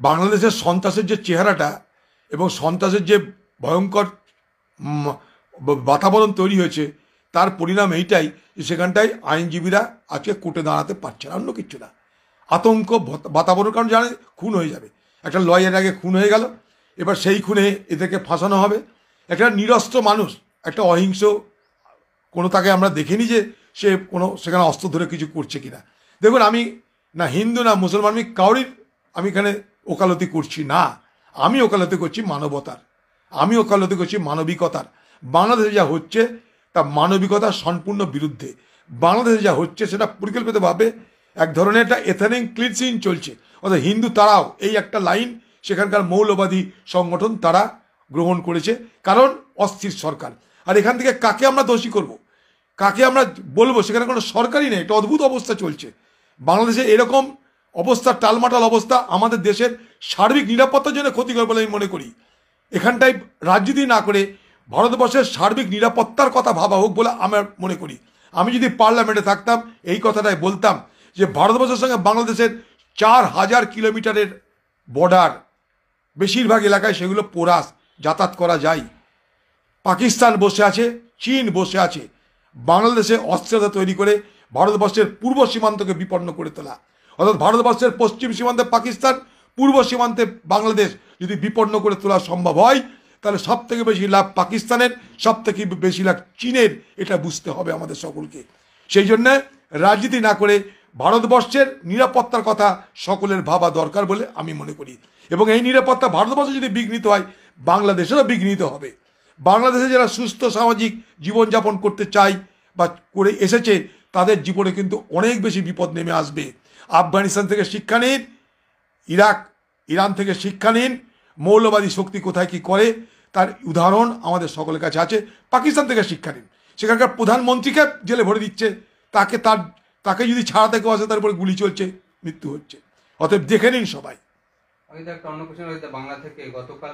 বাংলাদেশের সন্ত্রাসের যে চেহারাটা এবং সন্ত্রাসের যে ভয়ঙ্কর বাতাবরণ তৈরি হয়েছে, তার পরিণাম এইটাই যে সেখানটায় আইনজীবীরা আজকে কোর্টে দাঁড়াতে পারছে না, অন্য কিছু না। আতঙ্ক বাতাবরণ, কারণ জানে খুন হয়ে যাবে। একটা লয়ের আগে খুন হয়ে গেল, এবার সেই খুনে এদেরকে ফাঁসানো হবে। একটা নিরস্ত্র মানুষ, একটা অহিংস, কোনো তাকে আমরা দেখিনি যে সে কোনো সেখানে অস্ত্র ধরে কিছু করছে কিনা। দেখুন, আমি না হিন্দু না মুসলমান, আমি এখানে ওকালতি করছি না। আমি ওকালতি করছি মানবতার, আমি ওকালতি করছি মানবিকতার। বাংলাদেশে যা হচ্ছে তা মানবিকতার সম্পূর্ণ বিরুদ্ধে। বাংলাদেশে যা হচ্ছে সেটা পরিকল্পিতভাবে এক ধরনের একটা এথনিক ক্লিনজিং চলছে। অর্থাৎ হিন্দু তারাও এই একটা লাইন সেখানকার মৌলবাদী সংগঠন তারা গ্রহণ করেছে, কারণ অস্থির সরকার। আর এখান থেকে কাকে আমরা দোষী করব, কাকে আমরা বলবো? সেখানে কোনো সরকারই নেই, একটা অদ্ভুত অবস্থা চলছে বাংলাদেশে। এরকম অবস্থা, টালমাটাল অবস্থা আমাদের দেশের সার্বিক নিরাপত্তার জন্য ক্ষতিকর বলে আমি মনে করি। এখানটায় রাজনীতি না করে ভারতবর্ষের সার্বিক নিরাপত্তার কথা ভাবা হোক বলে আমার মনে করি। আমি যদি পার্লামেন্টে থাকতাম এই কথাটাই বলতাম যে ভারতবর্ষের সঙ্গে বাংলাদেশের 4000 কিলোমিটারের বর্ডার, বেশিরভাগ এলাকায় সেগুলো পোরাস, যাতায়াত করা যায়। পাকিস্তান বসে আছে, চীন বসে আছে, বাংলাদেশে অস্থিরতা তৈরি করে ভারতবর্ষের পূর্ব সীমান্তকে বিপন্ন করে তোলা। অর্থাৎ ভারতবর্ষের পশ্চিম সীমান্তে পাকিস্তান, পূর্ব সীমান্তে বাংলাদেশ যদি বিপন্ন করে তোলা সম্ভব হয়, তাহলে সব থেকে বেশি লাভ পাকিস্তানের, সব থেকে বেশি লাভ চীনের। এটা বুঝতে হবে আমাদের সকলকে। সেই জন্য রাজনীতি না করে ভারতবর্ষের নিরাপত্তার কথা সকলের ভাবা দরকার বলে আমি মনে করি। এবং এই নিরাপত্তা ভারতবর্ষে যদি বিঘ্নিত হয়, বাংলাদেশেরও বিঘ্নিত হবে। বাংলাদেশে যারা সুস্থ সামাজিক জীবনযাপন করতে চায় বা করে এসেছে, তাদের জীবনে কিন্তু অনেক বেশি বিপদ নেমে আসবে। আফগানিস্তান থেকে শিক্ষা নিন, ইরান থেকে শিক্ষা নিন, মৌলবাদী শক্তি কোথায় কি করে তার উদাহরণ আমাদের সকলের কাছে আছে। পাকিস্তান থেকে শিক্ষা নিন, সেখানকার প্রধানমন্ত্রীকে জেলে ভরে দিচ্ছে, তাকে যদি ছাড়াতে কেউ আসে তার উপরে গুলি চলছে, মৃত্যু হচ্ছে। অতএব দেখে নিন সবাই। একটা অন্য কোশ্চেন, বাংলা থেকে গতকাল